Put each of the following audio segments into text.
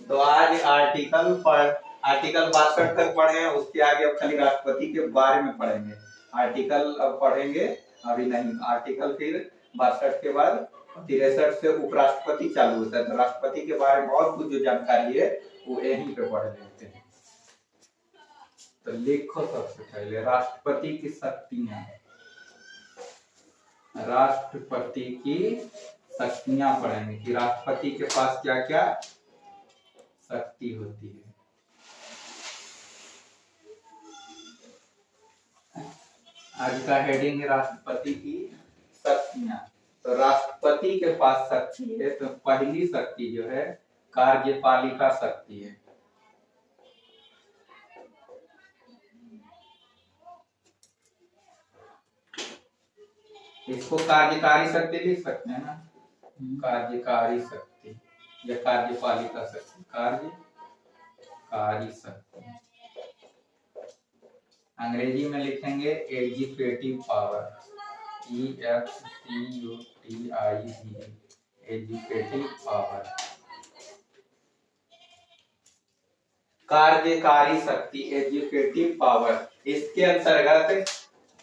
तो आज आर्टिकल 62 तक पढ़े हैं, उसके आगे अब खाली राष्ट्रपति के बारे में पढ़ेंगे। आर्टिकल अब पढ़ेंगे, अभी नहीं। आर्टिकल फिर 62 के बाद 63 से उपराष्ट्रपति चालू होता है। तो राष्ट्रपति के बारे में और कुछ जो जानकारी है वो यहीं पे पढ़ लेते हैं। तो लिखो सबसे पहले राष्ट्रपति की शक्तियां। राष्ट्रपति की शक्तियां पढ़ेंगे कि राष्ट्रपति के पास क्या क्या शक्ति होती है। आज का हेडिंग है राष्ट्रपति की शक्तियां। तो राष्ट्रपति के पास शक्ति है, तो पहली शक्ति जो है कार्यपालिका शक्ति है। इसको कार्यकारी शक्ति लिख सकते हैं ना, कार्यकारी शक्ति या कार्यपालिका शक्ति, कार्यकारी शक्ति। अंग्रेजी में लिखेंगे executive power, EXCUTIV, executive power. कार्यकारी शक्ति, एग्जीक्यूटिव पावर। इसके अंतर्गत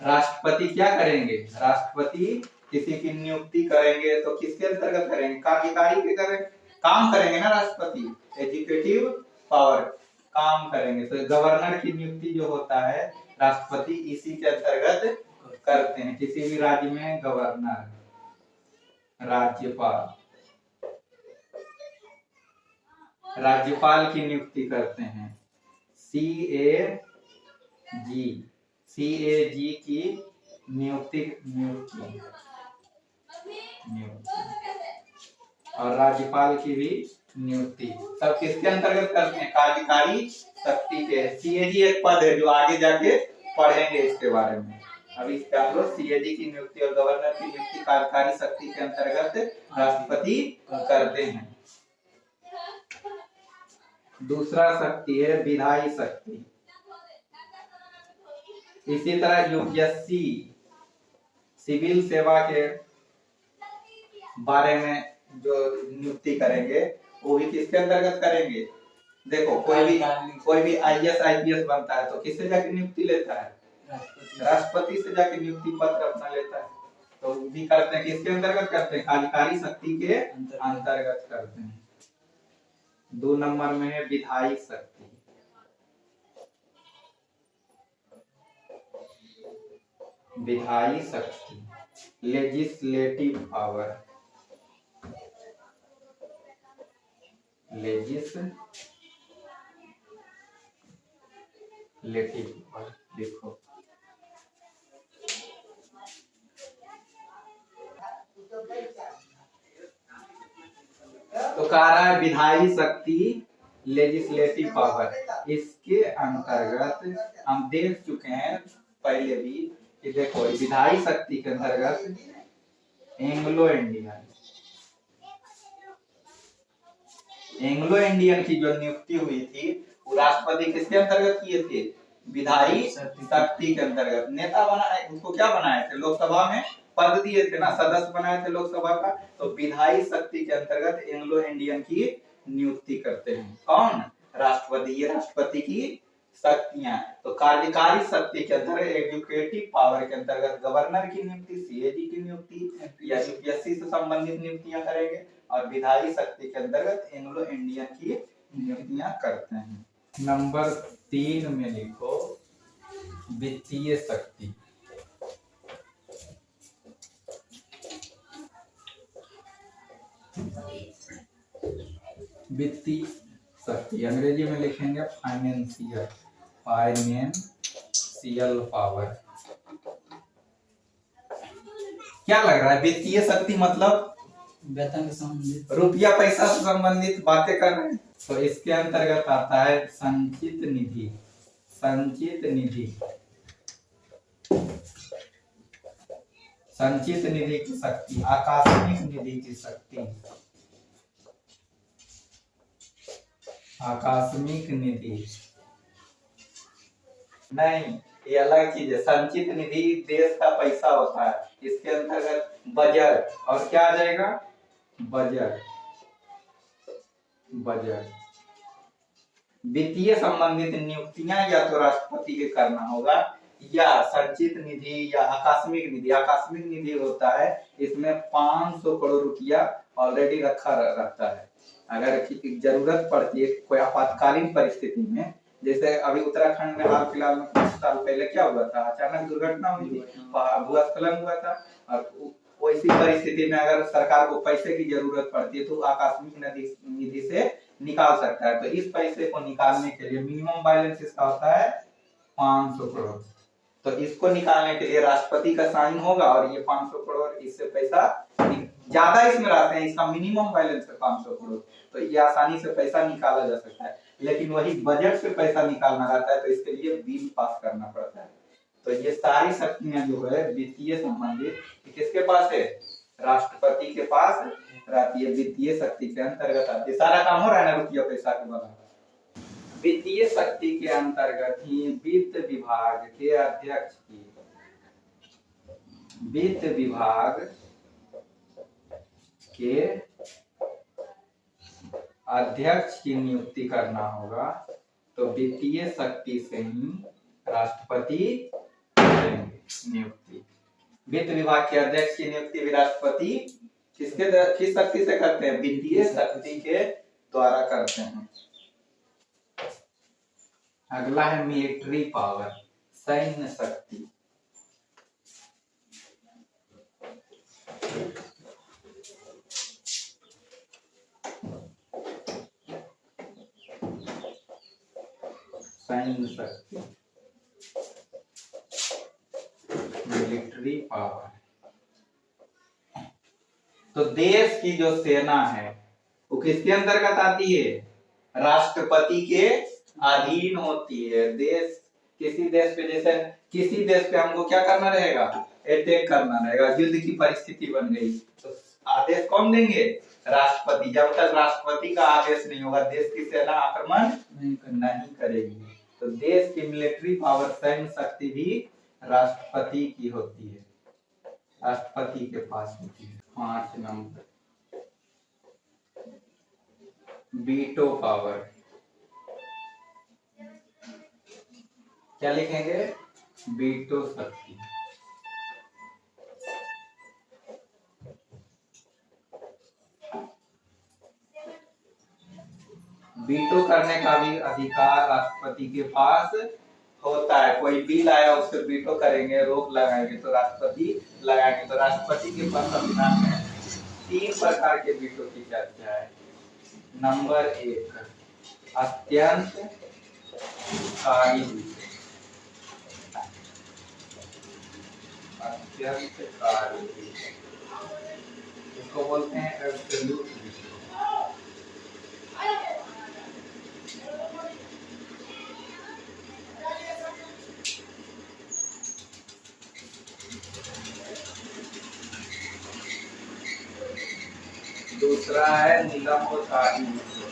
राष्ट्रपति क्या करेंगे? राष्ट्रपति किसी की नियुक्ति करेंगे तो किसके अंतर्गत करेंगे? कार्यकारी के काम करेंगे ना राष्ट्रपति। एग्जीक्यूटिव पावर, काम करेंगे। तो गवर्नर की नियुक्ति जो होता है राष्ट्रपति इसी के अंतर्गत करते हैं। किसी भी राज्य में गवर्नर, राज्यपाल की नियुक्ति करते हैं। CAG की नियुक्ति और राज्यपाल की भी नियुक्ति सब किसके अंतर्गत करते हैं? कार्यकारी शक्ति के। CAG एक पद है जो आगे जाके पढ़ेंगे इसके बारे में। अभी इसका हम लोग CAG की नियुक्ति और गवर्नर की नियुक्ति कार्यकारी शक्ति के अंतर्गत राष्ट्रपति करते हैं। दूसरा शक्ति है विधायी शक्ति। इसी तरह UPSC सिविल सेवा के बारे में जो नियुक्ति करेंगे वो भी किसके अंतर्गत करेंगे? देखो कोई भी IAS IPS बनता है तो किससे जाके नियुक्ति लेता है? राष्ट्रपति से जाके नियुक्ति पत्र अपना लेता है। तो भी करते हैं, किसके अंतर्गत करते हैं? कार्यकारी शक्ति के अंतर्गत करते हैं। 2 नंबर में है विधायी शक्ति। विधायी शक्ति, लेजिस्लेटिव पावर, देखो तो कह रहा है विधायी शक्ति, लेजिस्लेटिव पावर। इसके अंतर्गत हम देख चुके हैं पहले भी कि देखो विधायी शक्ति के अंतर्गत एंग्लो इंडियन की जो नियुक्ति हुई थी वो राष्ट्रपति किसके अंतर्गत किए थे? विधायी शक्ति के अंतर्गत। नेता बनाए, उसको क्या बनाए थे? लोकसभा में पद दिए थे ना, सदस्य बनाए थे लोकसभा का। तो विधायी शक्ति के अंतर्गत एंग्लो इंडियन की नियुक्ति करते हैं। कौन? राष्ट्रपति। ये राष्ट्रपति की शक्तियां। तो कार्यकारी शक्ति के अंतर्गत एग्जीक्यूटिव पावर के अंतर्गत गवर्नर की नियुक्ति, CAG की नियुक्ति या UPSC से संबंधित नियुक्तियां करेंगे। और विधायी शक्ति के अंतर्गत एंग्लो इंडियन की नियुक्तियां करते हैं। नंबर 3 में लिखो वित्तीय शक्ति। वित्तीय शक्ति अंग्रेजी में लिखेंगे फाइनेंशियल पावर। क्या लग रहा है? वित्तीय शक्ति मतलब वेतन से संबंधित, रुपया पैसा से संबंधित बातें कर रहे हैं। तो इसके अंतर्गत आता है संचित निधि। संचित निधि की शक्ति, आकस्मिक निधि की शक्ति। आकस्मिक निधि नहीं, ये अलग चीज है। संचित निधि देश का पैसा होता है। इसके अंतर्गत बजट और क्या आ जाएगा? बजट। वित्तीय संबंधित नियुक्तियां या तो राष्ट्रपति के करना होगा या संचित निधि या आकस्मिक निधि। आकस्मिक निधि होता है इसमें 500 करोड़ रुपया ऑलरेडी रखा रहता है। अगर जरूरत पड़ती है कोई आपातकालीन परिस्थिति में, जैसे अभी उत्तराखंड में हाल फिलहाल में कुछ साल पहले क्या हुआ था, अचानक दुर्घटना हुई थी, भूस्खलन हुआ था, और वैसी परिस्थिति में अगर सरकार को पैसे की जरूरत पड़ती है तो आकस्मिक निधि से निकाल सकता है। तो इस पैसे को निकालने के लिए मिनिमम बैलेंस इसका होता है 500 करोड़। तो इसको निकालने के लिए राष्ट्रपति का साइन होगा और ये 500 करोड़, इससे पैसा ज्यादा इसमें रहते हैं, इसका मिनिमम बैलेंस है 500 करोड़, तो ये आसानी से पैसा निकाला जा सकता है। लेकिन वही बजट से पैसा निकालना रहता है तो इसके लिए बिल पास करना पड़ता है। तो ये सारी शक्तियां जो है वित्तीय संबंधित किसके पास है, राष्ट्रपति के पास रहती है, वित्तीय शक्ति के अंतर्गत आती है। सारा काम हो रहा है ना रुपया पैसा के बना। वित्तीय शक्ति के अंतर्गत ही वित्त विभाग के अध्यक्ष की, वित्त विभाग के अध्यक्ष की नियुक्ति करना होगा। तो वित्तीय शक्ति से ही राष्ट्रपति नियुक्ति, वित्त विभाग के अध्यक्ष की नियुक्ति भी राष्ट्रपति किस शक्ति से करते हैं, वित्तीय शक्ति के द्वारा करते हैं। अगला है मिलिट्री पावर, सैन्य शक्ति। सैन्य शक्ति, मिलिट्री पावर। तो देश की जो सेना है वो किसके अंतर्गत आती है, राष्ट्रपति के अधीन होती है। देश, किसी देश पे, जैसे किसी देश पे हमको क्या करना रहेगा, अटैक करना रहेगा, युद्ध की परिस्थिति बन गई, तो आदेश कौन देंगे, राष्ट्रपति। जब तक राष्ट्रपति का आदेश नहीं होगा देश की सेना आक्रमण नहीं करेगी। तो देश की मिलिट्री पावर, सैन्य शक्ति भी राष्ट्रपति की होती है, राष्ट्रपति के पास होती है। 5 नंबर, वीटो पावर। क्या लिखेंगे, वीटो शक्ति। वीटो करने का भी अधिकार राष्ट्रपति के पास होता है। कोई बिल आया उसको वीटो करेंगे, रोक लगाएंगे तो राष्ट्रपति लगाएंगे। तो राष्ट्रपति के पास संविधान में 3 प्रकार के वीटो की चर्चा है। नंबर 1, अत्यंत कारी वीटो, अत्यंत कारी वीटो, इसको बोलते हैं एब्सोल्यूट वीटो। दूसरा है निलंबकारी veto.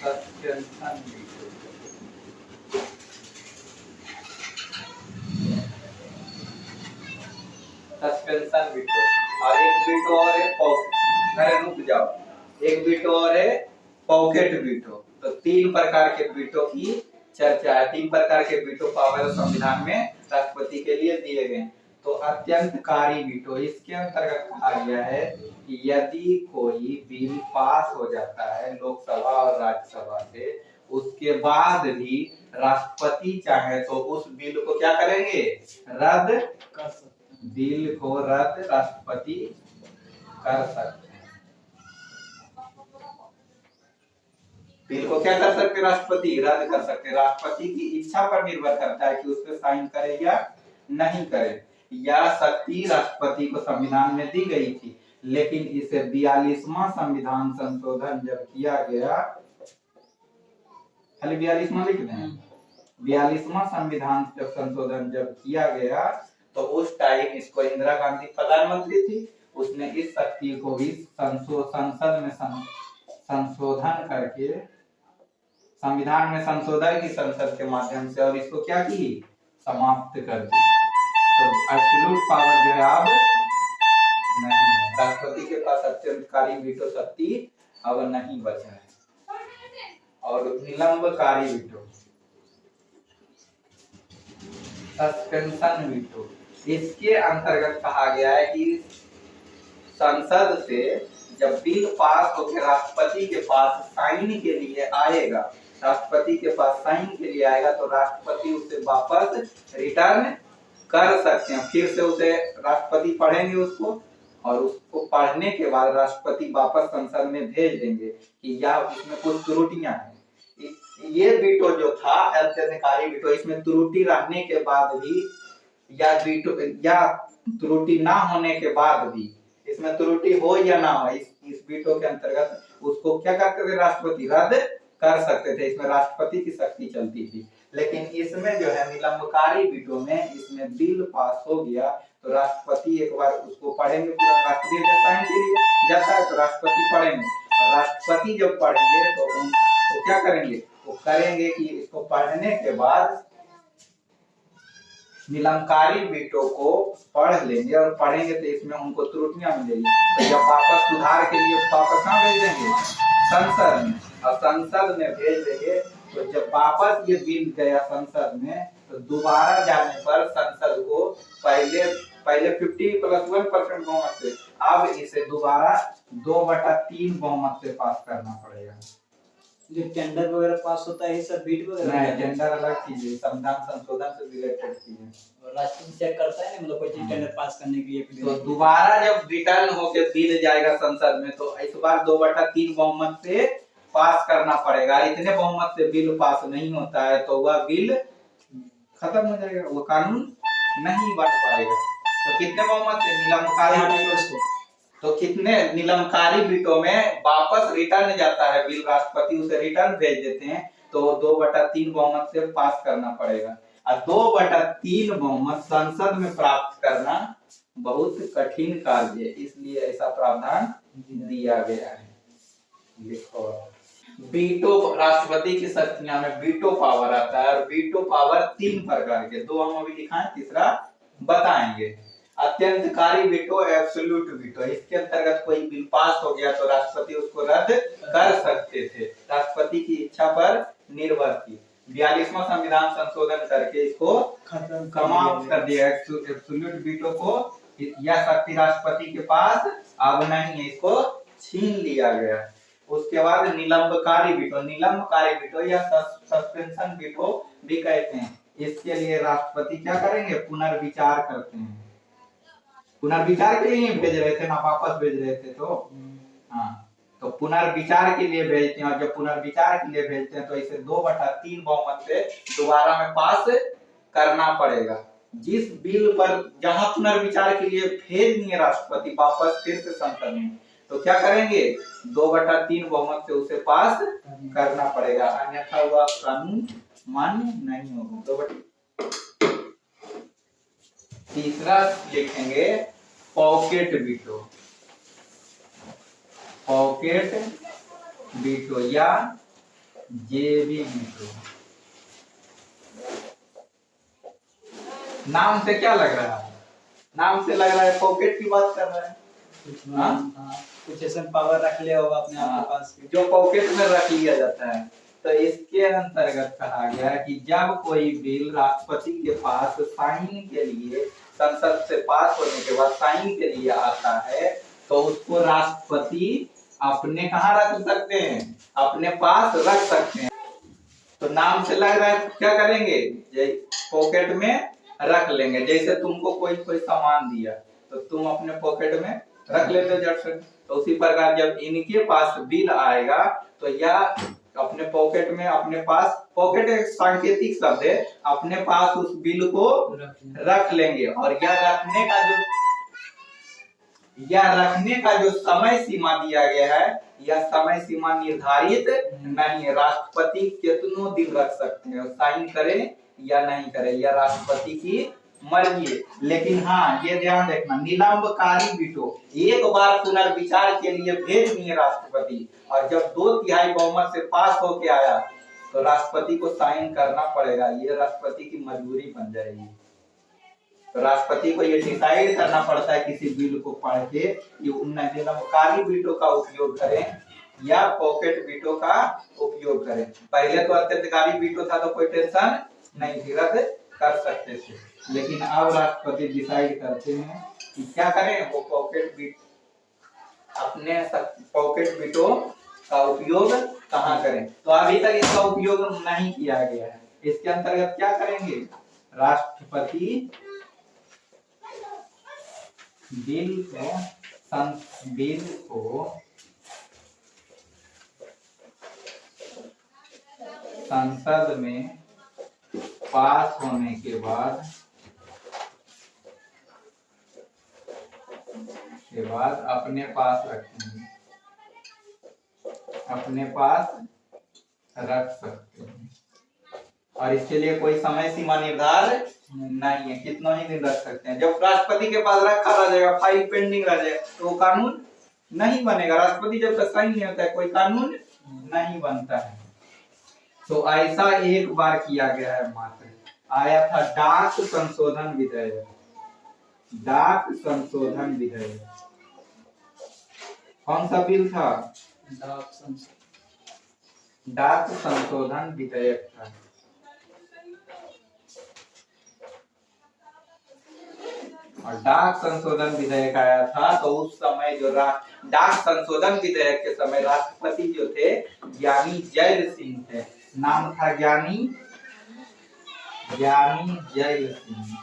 Suspension veto, suspension veto. और एक वीटो और है पॉकेट, रुक जाओ, एक वीटो और है पॉकेट वीटो। तो 3 प्रकार के वीटो की चर्चा है। 3 प्रकार के वीटो पावर संविधान में राष्ट्रपति के लिए दिए गए। तो अत्यंतकारी वीटो, इसके अंतर्गत कहा गया है कि यदि कोई बिल पास हो जाता है लोकसभा और राज्यसभा से, उसके बाद भी राष्ट्रपति चाहे तो उस बिल को क्या करेंगे, रद्द कर सकते हैं। बिल को रद्द राष्ट्रपति कर सकते हैं। बिल को क्या कर सकते, राष्ट्रपति रद्द कर सकते हैं। राष्ट्रपति की इच्छा पर निर्भर करता है कि उस पर साइन करे या नहीं करे। यह शक्ति राष्ट्रपति को संविधान में दी गई थी, लेकिन इसे 42वां संविधान संशोधन जब किया गया, खाली 42वां लिख दें, 42वां संविधान संशोधन जब किया गया तो उस टाइम इसको इंदिरा गांधी प्रधानमंत्री थी, उसने इस शक्ति को भी संसद में संशोधन करके, संविधान में संशोधन की संसद के माध्यम से, और इसको क्या की, समाप्त कर दी। तो एब्सोल्यूट पावर जो है अब नहीं है, राष्ट्रपति के पास अत्यंतकारी वीटो शक्ति अब नहीं बचा है। और निलंबकारी वीटो, सस्पेंशन वीटो, इसके अंतर्गत कहा गया है कि संसद से जब बिल पास होकर राष्ट्रपति के पास साइन के लिए आएगा, राष्ट्रपति के पास साइन के लिए आएगा, तो राष्ट्रपति उसे वापस रिटर्न कर सकते हैं। फिर से उसे राष्ट्रपति पढ़ेंगे उसको, और उसको पढ़ने के बाद राष्ट्रपति वापस संसद में भेज देंगे कि यह इसमें कुछ त्रुटियां हैं। ये वीटो जो था अत्यंतकारी वीटो, इसमें त्रुटि रहने के बाद भी या वीटो या त्रुटि ना होने के बाद भी, इसमें त्रुटि हो या ना हो, इस वीटो के अंतर्गत उसको क्या करते थे, राष्ट्रपति रद्द कर सकते थे। इसमें राष्ट्रपति की शक्ति चलती थी। लेकिन इसमें जो है निलंबकारी वीटो में, इसमें बिल पास हो गया तो राष्ट्रपति एक बार उसको पढ़ेंगे, पूरा राष्ट्रपति साइन के लिए जाता है तो राष्ट्रपति पढ़ेंगे, और राष्ट्रपति जब पढ़ेंगे तो उनको क्या करेंगे, वो करेंगे कि इसको पढ़ने के बाद निलंबकारी वीटो को पढ़ लेंगे, और पढ़ेंगे तो इसमें उनको त्रुटियां मिलेगी, तो जब वापस सुधार के लिए वापस कहाँ भेज देंगे, संसद में, और संसद में भेज देंगे। तो जब वापस ये बिल गया संसद में, तो दोबारा जाने पर संसद को पहले 50+1% बहुमत से, अब इसे दोबारा 2/3 बहुमत से पास करना पड़ेगा। जो टेंडर वगैरह पास होता है ये सब बीट वगैरह नहीं, टेंडर अलग चीज है, संविधान संशोधन से रिलेटेड चीज है। और राष्ट्रपति चेक करता है ना, मतलब कोई चीज टेंडर पास करने के लिए। तो दोबारा जब रिटर्न होके बिल जाएगा संसद में, तो इस बार 2/3 बहुमत से पास करना पड़ेगा। इतने बहुमत से बिल पास नहीं होता है तो वह बिल खत्म हो जाएगा, वो कानून नहीं बन पाएगा। तो कितने बहुमत से निलंबकारी, तो कितने निलंबकारी वीटो में वापस रिटर्न जाता है बिल, राष्ट्रपति उसे रिटर्न भेज देते हैं, तो 2/3 बहुमत से पास करना पड़ेगा। और 2/3 बहुमत संसद में प्राप्त करना बहुत कठिन कार्य है, इसलिए ऐसा प्रावधान दिया गया है। लिखो, वीटो, राष्ट्रपति की शक्तियां में वीटो पावर आता है, और वीटो पावर 3 प्रकार के, 2 हम अभी दिखाएं, तीसरा बताएंगे। अत्यंतकारी वीटो, एब्सोल्यूट वीटो, इसके अंतर्गत कोई बिल पास हो गया तो राष्ट्रपति उसको रद्द कर सकते थे, राष्ट्रपति की इच्छा पर निर्भर थी। 42वां संविधान संशोधन करके इसको समाप्त कर दिया। एब्सोल्यूट वीटो को, यह शक्ति राष्ट्रपति के पास अब नहीं है, इसको छीन लिया गया। उसके बाद निलंबकारी वीटो, निलंबकारी वीटो या सस्पेंशन वीटो भी कहते हैं। इसके लिए राष्ट्रपति क्या करेंगे, पुनर्विचार करते हैं। पुनर्विचार के लिए भेज रहे थे ना, वापस भेज रहे थे, तो हाँ, तो पुनर्विचार के लिए भेजते हैं, और जब पुनर्विचार के लिए भेजते हैं तो इसे 2/3 बहुमत से दोबारा में पास करना पड़ेगा। जिस बिल पर जहां पुनर्विचार के लिए भेज दिए राष्ट्रपति वापस फिर से संसद में, तो क्या करेंगे, 2/3 बहुमत से उसे पास करना पड़ेगा, अन्यथा वह कानून मान्य नहीं होगा। तीसरा लिखेंगे पॉकेट वीटो, पॉकेट वीटो या जेबी वीटो। नाम से क्या लग रहा है, नाम से लग रहा है पॉकेट की बात कर रहा है, कुछ ऐसा पावर रख लिया होगा अपने आप के पास, जो पॉकेट में रख लिया जाता है। तो इसके अंतर्गत कहा गया कि जब कोई बिल राष्ट्रपति के पास साइन के लिए, संसद से पास होने के बाद साइन के लिए आता है, तो उसको राष्ट्रपति अपने कहाँ रख सकते हैं, अपने पास रख सकते हैं। तो नाम से लग रहा है क्या करेंगे, पॉकेट में रख लेंगे। जैसे तुमको कोई सामान दिया तो तुम अपने पॉकेट में रख लेते हो झट से, तो उसी प्रकार जब इनके पास बिल आएगा तो यह अपने पॉकेट में, अपने पास, पॉकेट एक सांकेतिक शब्द है, अपने पास उस बिल को रख लेंगे। और यह रखने का जो समय सीमा दिया गया है, यह समय सीमा निर्धारित नहीं है, राष्ट्रपति कितनों दिन रख सकते हैं, साइन करें या नहीं करें, यह राष्ट्रपति की मर्जी है। लेकिन हाँ, ये ध्यान रखना, निलंबकारी वीटो एक बार पुनर्विचार के लिए भेज दिए राष्ट्रपति, और जब 2/3 बहुमत से पास होके आया तो राष्ट्रपति को साइन करना पड़ेगा, ये राष्ट्रपति की मजबूरी बन जाएगी। तो राष्ट्रपति को ये डिसाइड करना पड़ता है किसी बिल को पढ़ के कि उन्नयनकारी वीटो का उपयोग करें या पॉकेट वीटो का उपयोग करें। पहले तो अत्यंतकारी वीटो था तो कोई टेंशन नहीं थी, रद्द कर सकते थे, लेकिन अब राष्ट्रपति डिसाइड करते हैं कि क्या करें, वो अपने पॉकेट वीटो का उपयोग कहाँ करें। तो अभी तक इसका उपयोग नहीं किया गया है। इसके अंतर्गत क्या करेंगे, राष्ट्रपति बिल को संसद में पास होने के बाद अपने पास रखेंगे, अपने पास रख सकते हैं। और इसके लिए कोई समय सीमा निर्धारित नहीं है, कितना ही दिन रख सकते हैं। जब राष्ट्रपति के पास रखा रह जाएगा, फाइल पेंडिंग रह जाएगा, तो वो कानून नहीं बनेगा। राष्ट्रपति जब तक साइन नहीं होता है कोई कानून नहीं बनता है। तो ऐसा एक बार किया गया है मात्र, आया था डाक संशोधन विधेयक। डाक संशोधन विधेयक कौन सा बिल था, डाक संशोधन विधेयक था। और डाक संशोधन विधेयक आया था तो उस समय जो डाक संशोधन विधेयक के समय राष्ट्रपति जो थे ज्ञानी जैल सिंह थे, नाम था ज्ञानी जैल सिंह।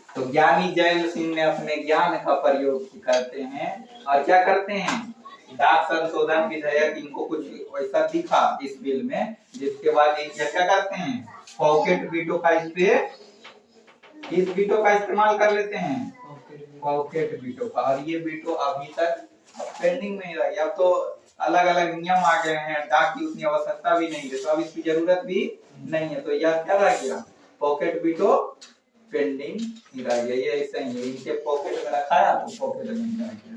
तो ज्ञानी जैल सिंह ने अपने ज्ञान का प्रयोग करते हैं और क्या करते हैं, डाक संशोधन विधेयक इनको कुछ ऐसा दिखा इस बिल में, जिसके बाद ये क्या करते हैं, पॉकेट वीटो का इस वीटो का इस्तेमाल कर लेते हैं, पॉकेट वीटो का। और ये वीटो अभी तक पेंडिंग में ही रह गया। अब तो अलग अलग नियम आ गए हैं, डाक की उतनी आवश्यकता भी नहीं है, तो अब इसकी जरूरत भी नहीं है। तो यह क्या रह गया, पॉकेट वीटो पेंडिंग ही रह गया। ये ऐसे ही है, इनके पॉकेट में रखा है तो पॉकेट में रह गया।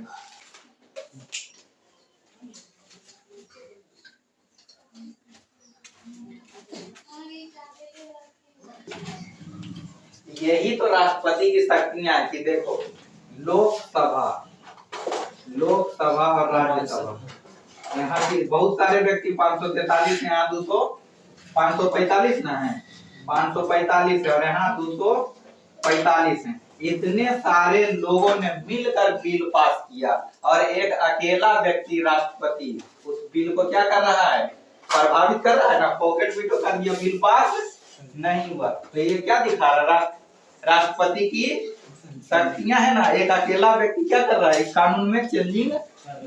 यही तो राष्ट्रपति की शक्तियां है कि देखो, लोकसभा और राज्यसभा, यहाँ की बहुत सारे व्यक्ति 543 है, यहाँ 545 ना है, 545 है और यहाँ 245 है। इतने सारे लोगों ने मिलकर बिल पास किया और एक अकेला व्यक्ति राष्ट्रपति उस बिल को क्या कर रहा है, प्रभावित कर रहा है ना, पॉकेट वीटो कर दिया, बिल पास नहीं हुआ। तो ये क्या दिखा रहा है, राष्ट्रपति की शक्तियां है ना, एक अकेला व्यक्ति क्या कर रहा है, इस कानून में चेंजिंग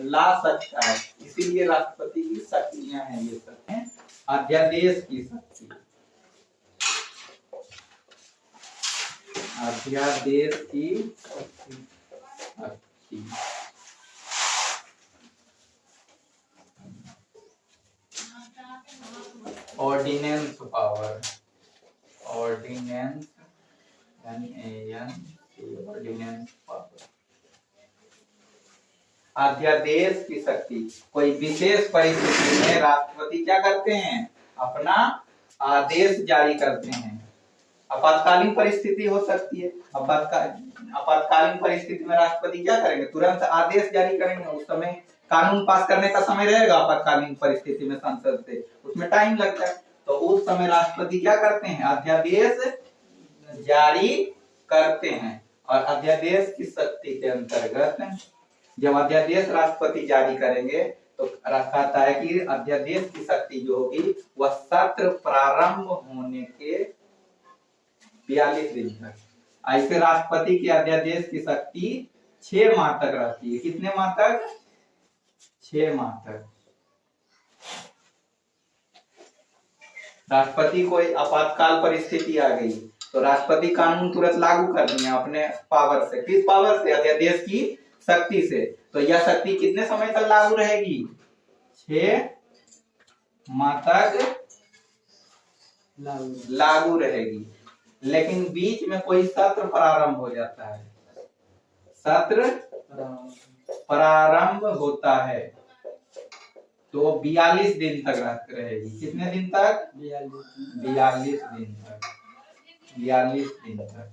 ला सकता है। इसीलिए राष्ट्रपति की शक्तियां हैं ये सब हैं। अध्यादेश की शक्ति, अध्यादेश की शक्ति, ordinance power, ordinance ordinance power, अध्यादेश की शक्ति। कोई विशेष परिस्थिति में राष्ट्रपति क्या करते हैं, अपना आदेश जारी करते हैं। आपातकालीन परिस्थिति हो सकती है, आपातकालीन परिस्थिति में राष्ट्रपति क्या करेंगे, तुरंत आदेश जारी करेंगे। उस समय कानून पास करने का समय रहेगा, आपातकालीन परिस्थिति में संसद से उसमें टाइम लगता है। तो उस समय राष्ट्रपति क्या करते हैं, अध्यादेश जारी करते हैं। और अध्यादेश की शक्ति के अंतर्गत जब अध्यादेश राष्ट्रपति जारी करेंगे तो कहता है कि अध्यादेश की शक्ति जो होगी वह सत्र प्रारंभ होने के 42 दिन तक। ऐसे राष्ट्रपति के अध्यादेश की शक्ति 6 माह तक रहती है। कितने माह तक, 6 माह तक। राष्ट्रपति कोई आपातकाल परिस्थिति आ गई तो राष्ट्रपति कानून तुरंत लागू कर दिया अपने पावर से। किस पावर से, अध्यादेश की शक्ति से। तो यह शक्ति कितने समय तक लागू रहेगी, 6 माह तक लागू रहेगी। लेकिन बीच में कोई सत्र प्रारंभ हो जाता है, सत्र प्रारंभ होता है तो 42 दिन तक रहेगी। कितने दिन तक? 42 दिन तक। 42 दिन तक।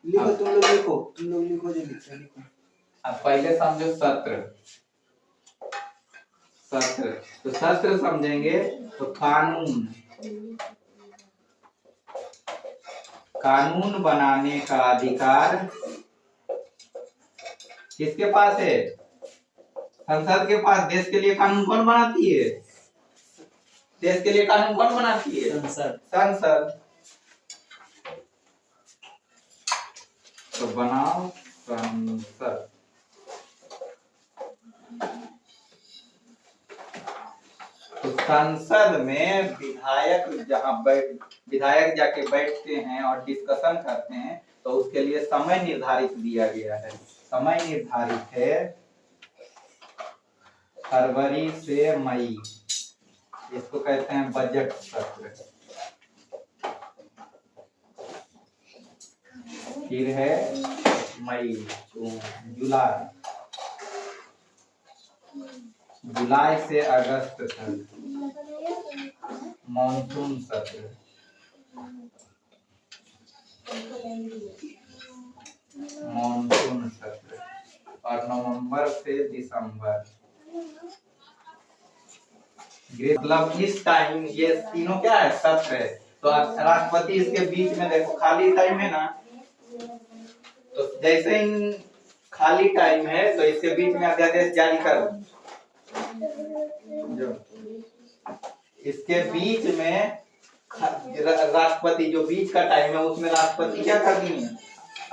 लिखो, तुम लोग लिखो जो लिख रहे लिखो। अब पहले समझो सत्र। सत्र तो सत्र समझेंगे तो कानून, कानून बनाने का अधिकार किसके पास है? संसद के पास। देश के लिए कानून कौन बनाती है? देश के लिए कानून कौन बनाती है? संसद। संसद। तो बनाओ संसद। तो संसद में विधायक जाके बैठते हैं और डिस्कशन करते हैं, तो उसके लिए समय निर्धारित दिया गया है। समय निर्धारित है फरवरी से मई, इसको कहते हैं बजट सत्र। फिर है मई, जुलाई, जुलाई से अगस्त तक मॉनसून सत्र। मॉनसून सत्र। और नवंबर से दिसंबर। मतलब इस टाइम ये तीनों क्या है? सत्र है। तो राष्ट्रपति इसके बीच में देखो खाली टाइम है ना, तो जैसे ही खाली टाइम है तो इसके बीच में अध्यादेश जारी कर जो इसके बीच में राष्ट्रपति जो बीच का टाइम है उसमें राष्ट्रपति क्या कर दी है?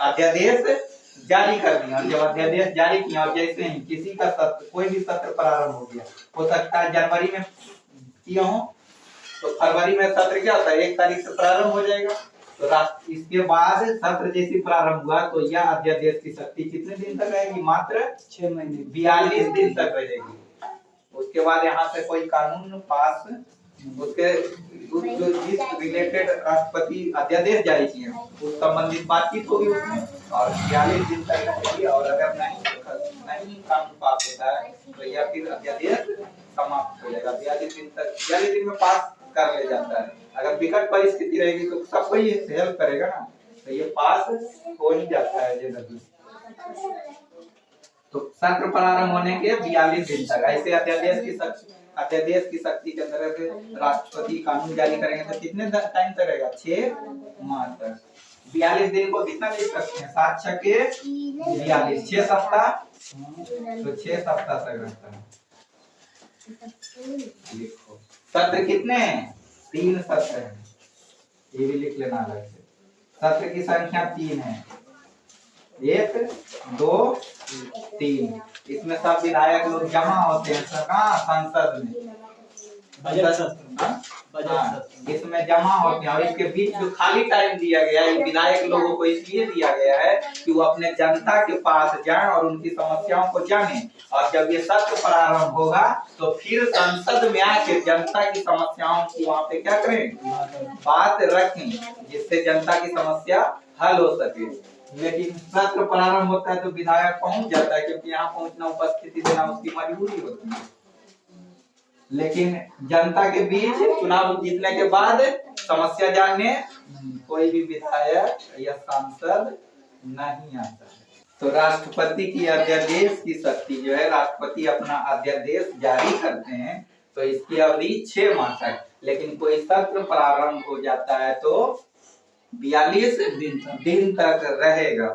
अध्यादेश जारी कर दिया। और जब अध्यादेश जारी किया और जैसे ही किसी का सत्र, कोई भी सत्र प्रारंभ हो गया, हो सकता है जनवरी में किया हो तो फरवरी में सत्र क्या होता है? 1 तारीख से प्रारंभ हो जाएगा। तो इसके बाद सत्र जैसे प्रारंभ हुआ तो यह अध्यादेश की शक्ति कितने दिन तक रहेगी? मात्र 6 महीने, 42 दिन तक रहेगी। उसके बाद यहाँ से कोई कानून पास, उसके जिस रिलेटेड राष्ट्रपति अध्यादेश जारी किए उस संबंधित बातचीत होगी उसमें, और 42 दिन तक रहेगी। और अगर नहीं कानून पास होता है तो यह फिर अध्यादेश समाप्त हो जाएगा। 42 दिन तक, 42 दिन में पास कर ले जाता है। अगर विकट परिस्थिति रहेगी तो सब कोई हेल्प करेगा ना, तो ये पास हो ही जाता है जनरली। तो सत्र प्रारंभ होने के 42 दिन तक ऐसे अध्यादेश की शक्ति के अंतर्गत राष्ट्रपति कानून जारी करेंगे तो कितने टाइम तक रहेगा? 6 माह तक। 42 दिन को कितना लिख सकते हैं? 7 छके 42, 6 सप्ताह। तो 6 सप्ताह तक रहता है। लिखो सत्र कितने हैं? 3 सत्र हैं, ये भी लिख लेना अलग से। सत्र की संख्या 3 है, 1 2 3। इसमें सब विधायक लोग जमा होते हैं संसद में, बजट सत्र। इसमें जमा होते हैं। और इसके बीच जो खाली टाइम दिया गया है विधायक लोगों को इसलिए दिया गया है कि वो अपने जनता के पास जाएं और उनकी समस्याओं को जानें। और जब ये सत्र प्रारंभ होगा तो फिर संसद में आके जनता की समस्याओं की वहाँ पे क्या करें? बात रखें, जिससे जनता की समस्या हल हो सके। लेकिन सत्र प्रारंभ होता है तो विधायक पहुंच जाता है, क्योंकि यहाँ पहुंचना, उपस्थिति देना उसकी मजबूरी होती है। लेकिन जनता के बीच चुनाव जीतने के बाद समस्या जानने कोई भी विधायक या सांसद नहीं आता है। तो राष्ट्रपति की अध्यादेश की शक्ति जो है, राष्ट्रपति अपना अध्यादेश जारी करते हैं तो इसकी अवधि 6 माह तक। लेकिन कोई सत्र प्रारंभ हो जाता है तो 42 दिन तक रहेगा।